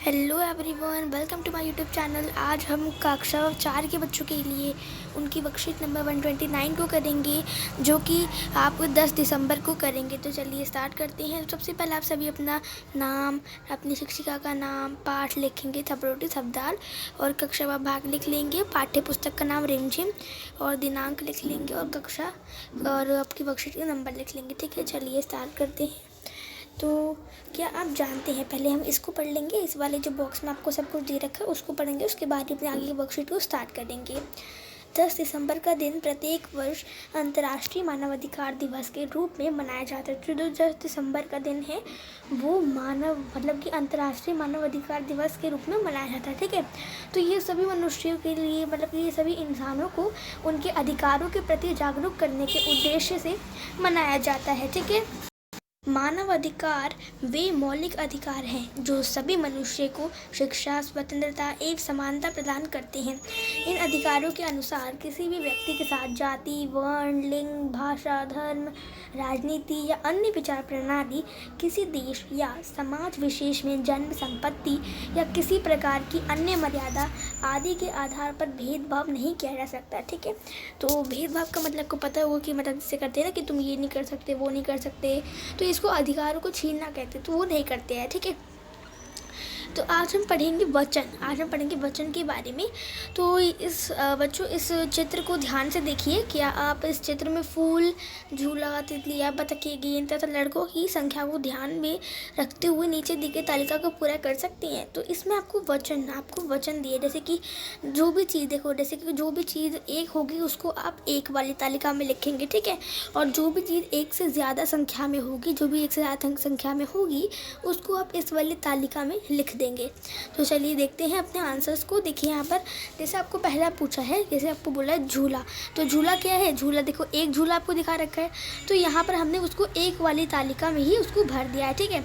Hello everyone, welcome to my YouTube channel. आज हम कक्षा 4 के बच्चों के लिए उनकी वर्कशीट नंबर 129 को करेंगे, जो कि आप 10 दिसंबर को करेंगे। तो चलिए स्टार्ट करते हैं। सबसे पहले आप सभी अपना नाम, अपनी शिक्षिका का नाम, पाठ लिखेंगे, थपरोटी थपदार, और कक्षा व भाग लिख लेंगे। पाठ्य पुस्तक का नाम रिमझिम और दिनांक लिख लेंगे, और कक्षा और आपकी वर्कशीट का नंबर लिख लेंगे। ठीक है, चलिए स्टार्ट करते हैं। तो क्या आप जानते हैं, पहले हम इसको पढ़ लेंगे, इस वाले जो बॉक्स में आपको सब कुछ दे रखा है उसको पढ़ेंगे, उसके बाद ही अपने आगे की वर्कशीट को स्टार्ट करेंगे। 10 दिसंबर का दिन प्रत्येक वर्ष अंतर्राष्ट्रीय मानवाधिकार दिवस के रूप में मनाया जाता है। जो 10 दिसंबर का दिन है वो कि अंतर्राष्ट्रीय मानवाधिकार दिवस के रूप में मनाया जाता है। ठीक है, तो ये सभी मनुष्यों के लिए ये सभी इंसानों को उनके अधिकारों के प्रति जागरूक करने के उद्देश्य से मनाया जाता है। ठीक है, मानव अधिकार वे मौलिक अधिकार हैं जो सभी मनुष्य को शिक्षा, स्वतंत्रता एवं समानता प्रदान करते हैं। इन अधिकारों के अनुसार किसी भी व्यक्ति के साथ जाति, वर्ण, लिंग, भाषा, धर्म, राजनीति या अन्य विचार प्रणाली, किसी देश या समाज विशेष में जन्म, संपत्ति या किसी प्रकार की अन्य मर्यादा आदि के आधार पर भेदभाव नहीं किया जा सकता। ठीक है, तो भेदभाव का मतलब को पता होगा कि मतलब इससे करते हैं ना कि तुम ये नहीं कर सकते, वो नहीं कर सकते, तो इसको अधिकारों को छीनना कहते हैं, तो वो नहीं करते हैं। ठीक है, तो आज हम पढ़ेंगे वचन के बारे में। तो बच्चों इस चित्र को ध्यान से देखिए। क्या आप इस चित्र में फूल, झूला, तितलियाँ, बतखें, गेंद तथा लड़कों की संख्या को ध्यान में रखते हुए नीचे दी गई तालिका को पूरा कर सकते हैं? तो इसमें आपको वचन दिए, जैसे कि जो भी चीज़ एक होगी उसको आप एक वाली तालिका में लिखेंगे। ठीक है, और जो भी चीज़ एक से ज़्यादा संख्या में होगी उसको आप इस वाली तालिका में लिख देंगे। तो चलिए देखते हैं अपने आंसर्स को। देखिए यहाँ पर जैसे आपको पहला पूछा है, जैसे आपको बोला है झूला, तो झूला क्या है? झूला देखो, एक झूला आपको दिखा रखा है, तो यहाँ पर हमने उसको एक वाली तालिका में ही उसको भर दिया है। ठीक है,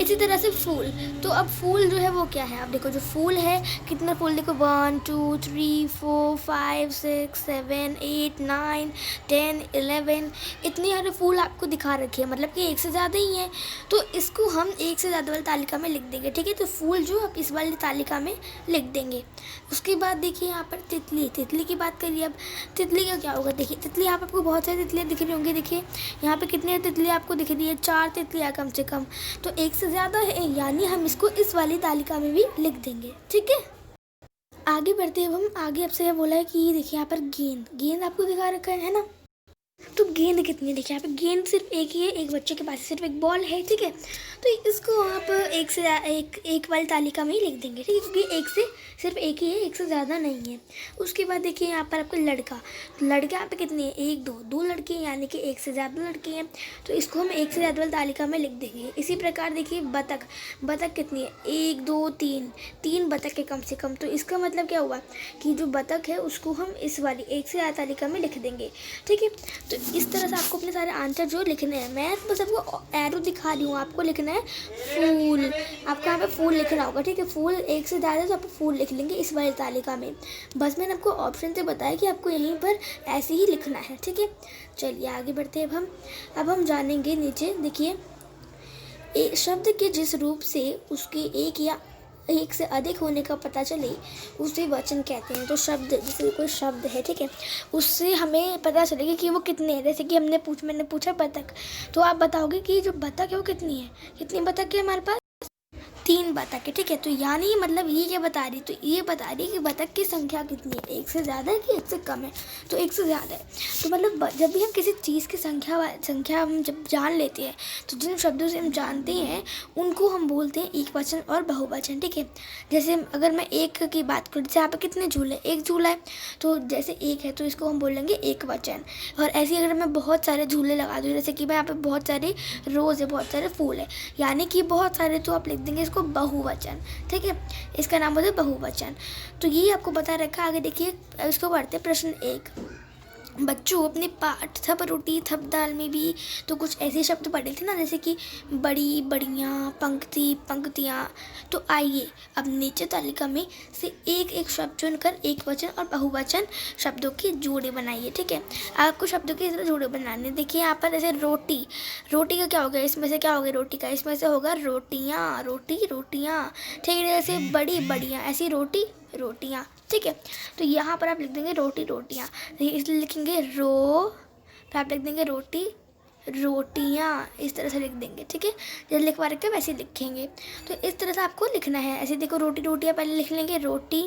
इसी तरह से फूल, तो अब फूल जो है वो क्या है? आप देखो जो फूल है, कितना फूल देखो, 1 2 3 4 5 6 7 8 9 10 11, इतने सारे फूल आपको दिखा रखे हैं, मतलब कि एक से ज़्यादा ही है, तो इसको हम एक से ज़्यादा वाली तालिका में लिख देंगे। ठीक है, तो फूल जो आप इस वाली तालिका में लिख देंगे। उसके बाद देखिए यहाँ पर तितली की बात करिए। अब तितली का क्या होगा? देखिए तितली, यहाँ पर आपको बहुत सारी तितलियाँ दिख रही होंगी। देखिए यहाँ पे कितनी तितलियाँ आपको दिख रही है? 4 तितलियाँ कम से कम, तो एक से ज़्यादा है, यानी हम इसको इस वाली तालिका में भी लिख देंगे। ठीक है, आगे बढ़ते हैं। हम आगे आपसे यह बोला है कि देखिए यहाँ पर गेंद आपको दिखा रखा है ना, तो गेंद कितनी है? देखिए यहाँ पे गेंद सिर्फ एक ही है, एक बच्चे के पास सिर्फ एक बॉल है। ठीक है, तो इसको आप एक वाली तालिका में ही लिख देंगे। ठीक है, क्योंकि सिर्फ एक ही है, एक से ज़्यादा नहीं है। उसके बाद देखिए यहाँ पर आपको लड़का यहाँ पे कितनी है? 1 2 लड़के, यानी कि एक से ज़्यादा लड़के हैं, तो इसको हम एक से ज़्यादा वाली तालिका में लिख देंगे। इसी प्रकार देखिए बतख कितनी है? 1 2 3 बतख है कम से कम, तो इसका मतलब क्या हुआ कि जो बतख है उसको हम इस वाली एक से ज़्यादा तालिका में लिख देंगे। ठीक है, तो इस तरह से आपको अपने सारे आंसर जो लिखने हैं, मैं बस आपको एरो दिखा रही हूँ, आपको लिखना है फूल। आपको यहाँ पे फूल लिखना होगा। ठीक है, फूल एक से ज़्यादा, तो आप फूल लिख लेंगे इस वाली तालिका में। बस मैंने आपको ऑप्शन से बताया कि आपको यहीं पर ऐसे ही लिखना है। ठीक है, चलिए आगे बढ़ते हैं। अब हम जानेंगे नीचे। देखिए शब्द के जिस रूप से उसके एक या एक से अधिक होने का पता चले उसे वचन कहते हैं। तो शब्द, जैसे कोई शब्द है, ठीक है, उससे हमें पता चलेगा कि वो कितने हैं। जैसे कि मैंने पूछा बतख, तो आप बताओगे कि जो बतख है वो कितनी है? कितनी बतख है हमारे पास? 3 बतख है। ठीक है, तो यानी मतलब ये क्या बता रही? तो ये बता रही है कि बतख की संख्या कितनी है, एक से ज़्यादा है कि एक से कम है? तो एक से ज़्यादा है। तो मतलब जब भी हम किसी चीज़ की संख्या हम जब जान लेते हैं, तो जिन शब्दों से हम जानते हैं उनको हम बोलते हैं एक वचन और बहुवचन। ठीक है, जैसे अगर मैं एक की बात करूँ, जैसे यहाँ पर कितने झूले? एक झूला है, तो जैसे एक है तो इसको हम बोलेंगे एक वचन। और ऐसे अगर मैं बहुत सारे झूले लगा दूँ, जैसे कि मैं यहाँ पर बहुत सारे रोज़ है, बहुत सारे फूल है, यानी कि बहुत सारे, तो आप लिख देंगे इसको बहुवचन। ठीक है, इसका नाम होता है बहुवचन। तो ये आपको बता रखा। आगे देखिए, इसको पढ़ते हैं। प्रश्न 1, बच्चों अपने पाठ थप रोटी थप दाल में भी तो कुछ ऐसे शब्द पढ़े थे ना, जैसे कि बड़ी बड़ियाँ, पंक्ति पंक्तियाँ। तो आइए अब नीचे तालिका में से एक एक शब्द चुनकर एक वचन और बहुवचन शब्दों के जोड़े बनाइए। ठीक है, आपको शब्दों के इस तरह जोड़े बनाने। देखिए यहाँ पर जैसे रोटी, रोटी का क्या होगा, इसमें से क्या होगा रोटी का, इसमें से होगा रोटियाँ, रोटी रोटियाँ। ठीक है, जैसे बड़ी बड़ियाँ, ऐसी रोटी रोटियाँ। ठीक है, तो यहाँ पर आप लिख देंगे रोटी रोटियाँ, इसलिए लिखेंगे रो, फिर आप लिख देंगे रोटी रोटियाँ, इस तरह से लिख देंगे। ठीक है, जैसे लिखवा रखे वैसे लिखेंगे। तो इस तरह से आपको लिखना है। ऐसे देखो रोटी रोटियाँ पहले लिख लेंगे, रोटी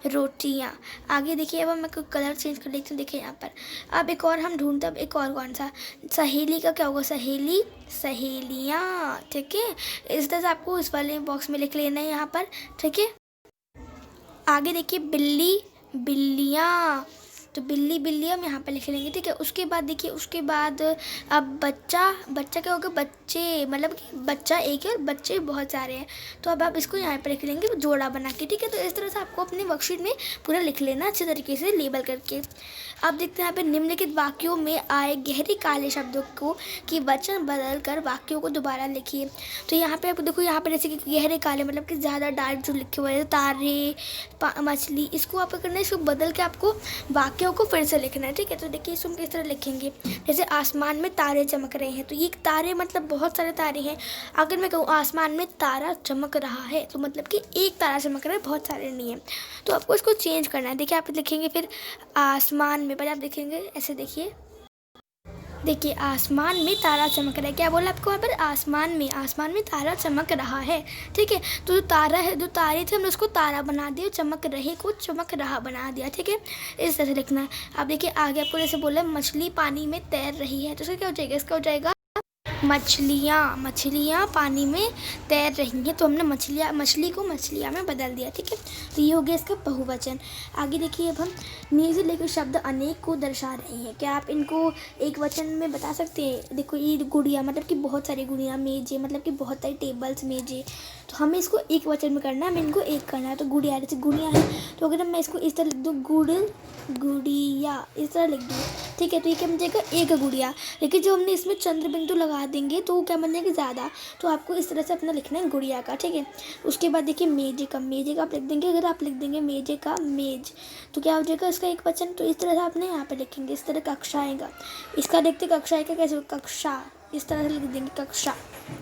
रोटियाँ। आगे देखिए, अब मैं कलर चेंज कर लेती हूँ। देखिए यहाँ पर अब एक और हम ढूंढते, अब एक और कौन सा, सहेली का क्या होगा, सहेली सहेलियाँ। ठीक है, इस तरह से आपको इस वाले बॉक्स में लिख लेना है यहाँ पर। ठीक है, आगे देखिए बिल्ली बिल्लियाँ, तो बिल्ली बिल्ली हम यहाँ पे लिख लेंगे। ठीक है, उसके बाद देखिए, उसके बाद अब बच्चा, बच्चा क्या होगा, बच्चे, मतलब कि बच्चा एक है और बच्चे बहुत सारे हैं। तो अब आप इसको यहाँ पे लिख लेंगे जोड़ा बना के। ठीक है, तो इस तरह से आपको अपने वर्कशीट में पूरा लिख लेना अच्छे तरीके से लेबल करके। अब देखते हैं यहाँ पे निम्नलिखित वाक्यों में आए गहरे काले शब्दों को की वचन बदल कर वाक्यों को दोबारा लिखिए। तो यहाँ पे आप देखो, यहाँ पे जैसे कि गहरे काले मतलब कि ज़्यादा डार्क जो लिखे हुए हैं, तारे मछली, इसको आप करना है, इसको बदल के आपको वाक्यों को फिर से लिखना है। ठीक है, तो देखिए इसको हम किस तरह लिखेंगे। जैसे आसमान में तारे चमक रहे हैं, तो ये तारे मतलब बहुत सारे तारे हैं। अगर मैं कहूँ आसमान में तारा चमक रहा है, तो मतलब कि एक तारा चमक रहा है, बहुत सारे नहीं है। तो आपको इसको चेंज करना है। देखिए आप लिखेंगे फिर आसमान में, पहले आप देखेंगे ऐसे, देखिए देखिए आसमान में तारा चमक रहा है। क्या बोला आपको यहाँ पर, आसमान में तारा चमक रहा है। ठीक है, तो जो तारा है, जो तारे थे हमने उसको तारा बना दिया, चमक रहे को चमक रहा बना दिया। ठीक है, इस तरह से लिखना है। अब देखिए आगे आपको जैसे बोला मछली पानी में तैर रही है, तो इसका क्या हो जाएगा, इसका हो जाएगा मछलियाँ पानी में तैर रही हैं। तो हमने मछली को मछलियाँ में बदल दिया। ठीक है, तो ये हो गया इसका बहुवचन। आगे देखिए, अब हम नीचे लेकर शब्द अनेक को दर्शा रहे हैं। क्या आप इनको एक वचन में बता सकते हैं। देखो ये गुड़िया मतलब कि बहुत सारी गुड़िया, मेजे मतलब कि बहुत सारी टेबल्स मेजे, तो हमें इसको एक वचन में करना है, हमें इनको एक करना है। तो गुड़िया, जैसे गुड़िया है, तो अगर मैं इसको इस तरह लिख दूँ, गुड़िया, इस तरह लिख दूँ। ठीक है, तो ये क्या बन जाएगा, एक गुड़िया। लेकिन जो हमने इसमें चंद्र बिंदु लगा देंगे तो वो क्या बन जाएगा, ज़्यादा। तो आपको इस तरह से अपना लिखना है गुड़िया का। ठीक है, उसके बाद देखिए मेजे का आप लिख देंगे। अगर आप लिख देंगे मेजे का मेज, तो क्या हो जाएगा इसका एक वचन। तो इस तरह से आपने यहाँ पे लिखेंगे। इस तरह कक्षा आएगा, इसका देखते कक्षा आएगा कैसे, कक्षा, इस तरह से लिख देंगे कक्षा।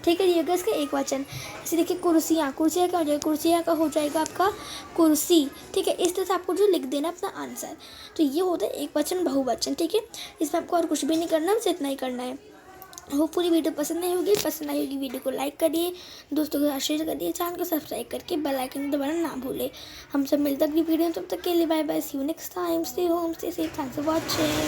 ठीक है, ये होगा इसका एक वचन। इसे देखिए कुर्सियाँ क्या हो जाएगा, कुर्सियाँ का हो जाएगा आपका कुर्सी। ठीक है, इस तरह से आपको जो लिख देना अपना आंसर। तो ये होता है एक वचन बहुवचन। ठीक है, इसमें आपको और कुछ भी नहीं करना, बस इतना ही करना है। पूरी वीडियो पसंद आई होगी वीडियो को लाइक करिए, दोस्तों के साथ शेयर करिए, चैनल को सब्सक्राइब करके बेल आइकन दबाना ना भूले। हम सब मिलते अगली वीडियो, तब तक के लिए bye bye, see you next time, stay home stay safe, thanks for watching.